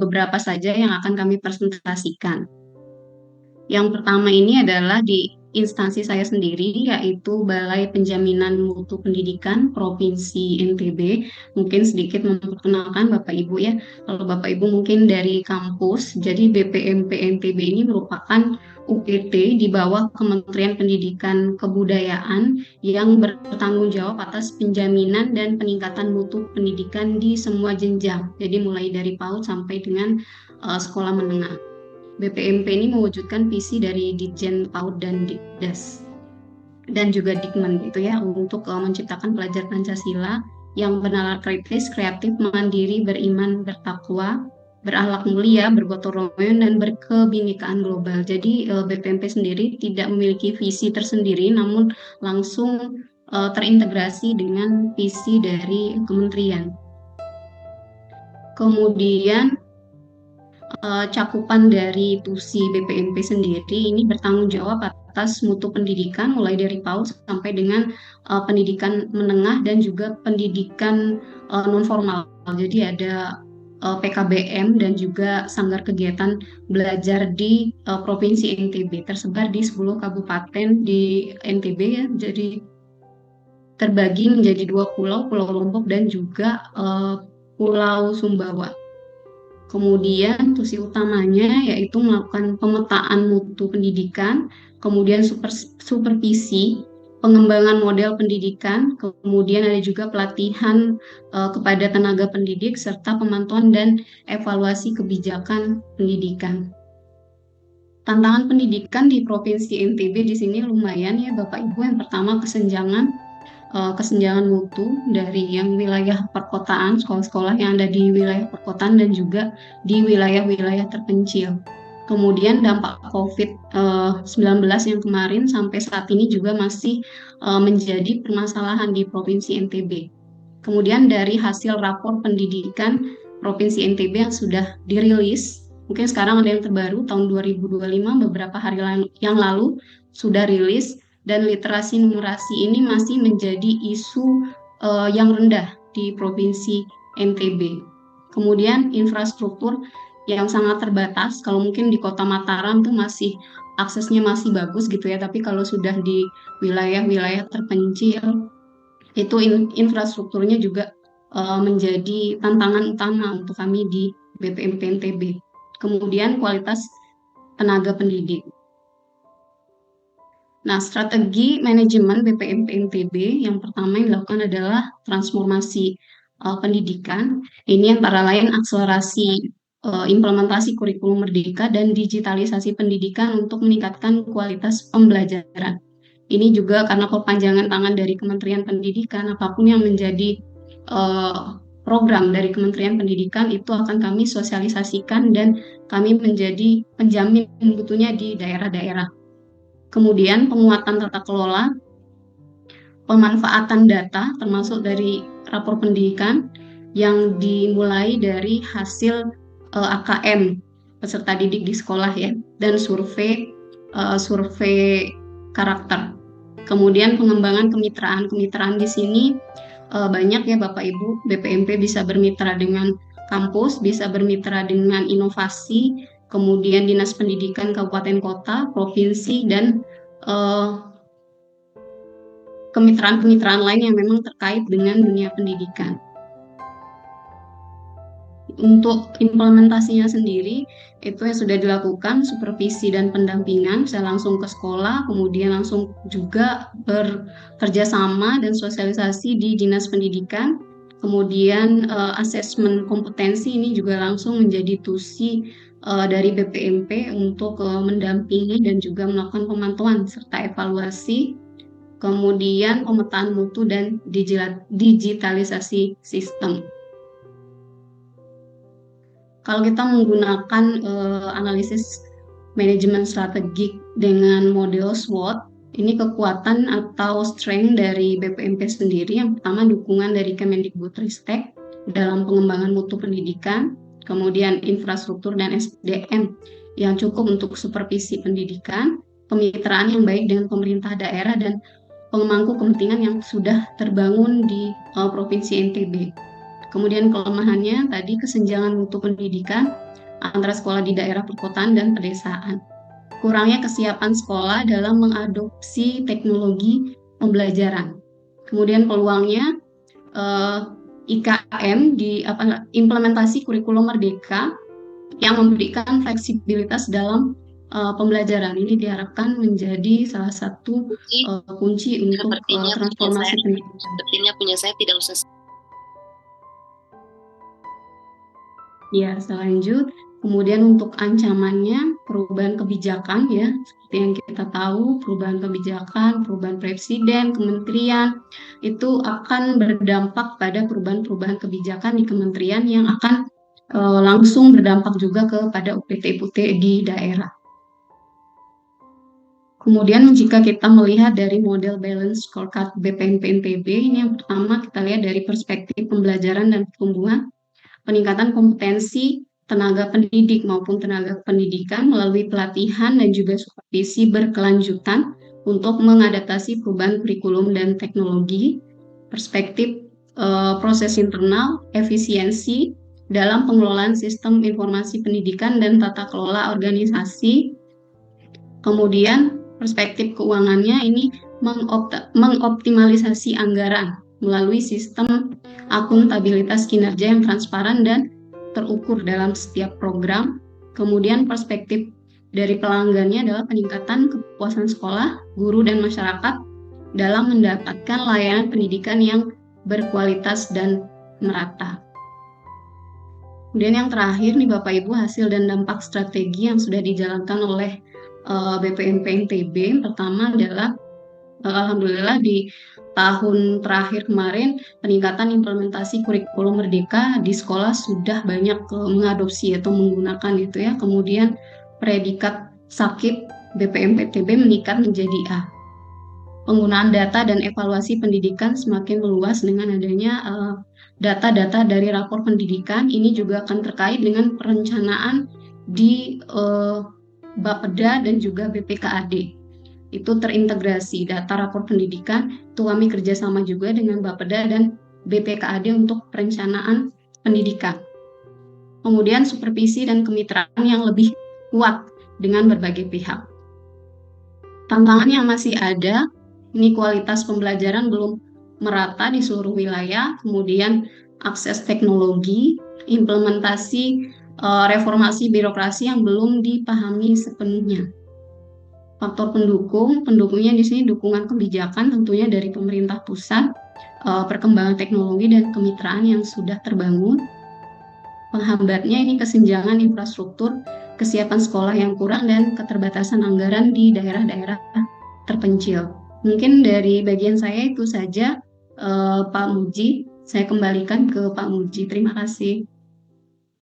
beberapa saja yang akan kami presentasikan. Yang pertama ini adalah di instansi saya sendiri, yaitu Balai Penjaminan Mutu Pendidikan Provinsi NTB. Mungkin sedikit memperkenalkan Bapak Ibu ya. Kalau Bapak Ibu mungkin dari kampus, jadi BPMP NTB ini merupakan UPT di bawah Kementerian Pendidikan Kebudayaan yang bertanggung jawab atas penjaminan dan peningkatan mutu pendidikan di semua jenjang. Jadi mulai dari PAUD sampai dengan sekolah menengah. BPMP ini mewujudkan visi dari Ditjen PAUD dan Dikdas dan juga Dikmen gitu ya untuk menciptakan pelajar Pancasila yang bernalar kritis, kreatif, mandiri, beriman, bertakwa, berakhlak mulia, bergotong royong dan berkebinekaan global. Jadi BPMP sendiri tidak memiliki visi tersendiri namun langsung terintegrasi dengan visi dari kementerian. Kemudian cakupan dari TUSI BPMP sendiri ini bertanggung jawab atas mutu pendidikan mulai dari PAUD sampai dengan pendidikan menengah dan juga pendidikan non formal. Jadi ada PKBM dan juga sanggar kegiatan belajar di Provinsi NTB tersebar di 10 kabupaten di NTB ya. Jadi terbagi menjadi 2 pulau, Pulau Lombok dan juga Pulau Sumbawa. Kemudian tusi utamanya yaitu melakukan pemetaan mutu pendidikan, kemudian supervisi, pengembangan model pendidikan, kemudian ada juga pelatihan kepada tenaga pendidik, serta pemantauan dan evaluasi kebijakan pendidikan. Tantangan pendidikan di Provinsi NTB di sini lumayan ya Bapak Ibu. Yang pertama kesenjangan mutu dari yang wilayah perkotaan, sekolah-sekolah yang ada di wilayah perkotaan dan juga di wilayah-wilayah terpencil. Kemudian dampak COVID-19 yang kemarin sampai saat ini juga masih menjadi permasalahan di Provinsi NTB. Kemudian dari hasil rapor pendidikan Provinsi NTB yang sudah dirilis, mungkin sekarang ada yang terbaru tahun 2025, beberapa hari yang lalu sudah rilis, dan literasi numerasi ini masih menjadi isu yang rendah di Provinsi NTB. Kemudian infrastruktur yang sangat terbatas, kalau mungkin di Kota Mataram tuh masih aksesnya masih bagus gitu ya, tapi kalau sudah di wilayah-wilayah terpencil itu infrastrukturnya juga menjadi tantangan utama untuk kami di BPMP NTB. Kemudian kualitas tenaga pendidik. Nah, strategi manajemen BPMP NTB yang pertama yang dilakukan adalah transformasi pendidikan. Ini antara lain akselerasi implementasi kurikulum merdeka dan digitalisasi pendidikan untuk meningkatkan kualitas pembelajaran. Ini juga karena perpanjangan tangan dari Kementerian Pendidikan, apapun yang menjadi program dari Kementerian Pendidikan itu akan kami sosialisasikan dan kami menjadi penjamin mutunya di daerah-daerah. Kemudian penguatan tata kelola, pemanfaatan data termasuk dari rapor pendidikan yang dimulai dari hasil AKM peserta didik di sekolah ya, dan survei karakter. Kemudian pengembangan kemitraan di sini banyak ya Bapak Ibu. BPMP bisa bermitra dengan kampus, bisa bermitra dengan inovasi, kemudian dinas pendidikan kabupaten kota, provinsi, dan kemitraan-kemitraan lain yang memang terkait dengan dunia pendidikan. Untuk implementasinya sendiri itu yang sudah dilakukan supervisi dan pendampingan, saya langsung ke sekolah, kemudian langsung juga bekerja sama dan sosialisasi di dinas pendidikan. Kemudian asesmen kompetensi ini juga langsung menjadi tusi dari BPMP untuk mendampingi dan juga melakukan pemantauan serta evaluasi. Kemudian pemetaan mutu dan digitalisasi sistem. Kalau kita menggunakan analisis manajemen strategik dengan model SWOT, ini kekuatan atau strength dari BPMP sendiri. Yang pertama dukungan dari Kemendikbudristek dalam pengembangan mutu pendidikan, kemudian infrastruktur dan SDM yang cukup untuk supervisi pendidikan, kemitraan yang baik dengan pemerintah daerah dan pemangku kepentingan yang sudah terbangun di Provinsi NTB. Kemudian kelemahannya tadi kesenjangan mutu pendidikan, antara sekolah di daerah perkotaan dan pedesaan. Kurangnya kesiapan sekolah dalam mengadopsi teknologi pembelajaran. Kemudian peluangnya IKM di implementasi kurikulum merdeka yang memberikan fleksibilitas dalam pembelajaran ini diharapkan menjadi salah satu kunci untuk transformasi pendidikan. Sepertinya punya saya tidak usah. Ya, selanjut. Kemudian untuk ancamannya, perubahan kebijakan ya, seperti yang kita tahu, perubahan kebijakan, perubahan presiden, kementerian, itu akan berdampak pada perubahan-perubahan kebijakan di kementerian yang akan langsung berdampak juga kepada UPT-UPT di daerah. Kemudian jika kita melihat dari model balance scorecard BPMP NTB, ini yang pertama kita lihat dari perspektif pembelajaran dan pertumbuhan, peningkatan kompetensi tenaga pendidik maupun tenaga pendidikan melalui pelatihan dan juga supervisi berkelanjutan untuk mengadaptasi perubahan kurikulum dan teknologi, perspektif proses internal, efisiensi dalam pengelolaan sistem informasi pendidikan dan tata kelola organisasi. Kemudian perspektif keuangannya ini mengoptimalisasi anggaran melalui sistem akuntabilitas kinerja yang transparan dan terukur dalam setiap program. Kemudian perspektif dari pelanggannya adalah peningkatan kepuasan sekolah, guru, dan masyarakat dalam mendapatkan layanan pendidikan yang berkualitas dan merata. Kemudian yang terakhir nih Bapak Ibu, hasil dan dampak strategi yang sudah dijalankan oleh BPMP NTB. Pertama adalah alhamdulillah di tahun terakhir kemarin peningkatan implementasi kurikulum merdeka di sekolah sudah banyak mengadopsi atau menggunakan itu ya. Kemudian predikat sakit BPMP NTB meningkat menjadi A. Penggunaan data dan evaluasi pendidikan semakin meluas dengan adanya data-data dari rapor pendidikan. Ini juga akan terkait dengan perencanaan di Bapeda dan juga BPKAD. Itu terintegrasi data rapor pendidikan, itu kami kerjasama juga dengan Bapeda dan BPKAD untuk perencanaan pendidikan. Kemudian supervisi dan kemitraan yang lebih kuat dengan berbagai pihak. Tantangan yang masih ada, ini kualitas pembelajaran belum merata di seluruh wilayah, kemudian akses teknologi, implementasi reformasi birokrasi yang belum dipahami sepenuhnya. Faktor pendukungnya di sini dukungan kebijakan tentunya dari pemerintah pusat, perkembangan teknologi dan kemitraan yang sudah terbangun. Penghambatnya ini kesenjangan infrastruktur, kesiapan sekolah yang kurang, dan keterbatasan anggaran di daerah-daerah terpencil. Mungkin dari bagian saya itu saja, Pak Muji. Saya kembalikan ke Pak Muji. Terima kasih.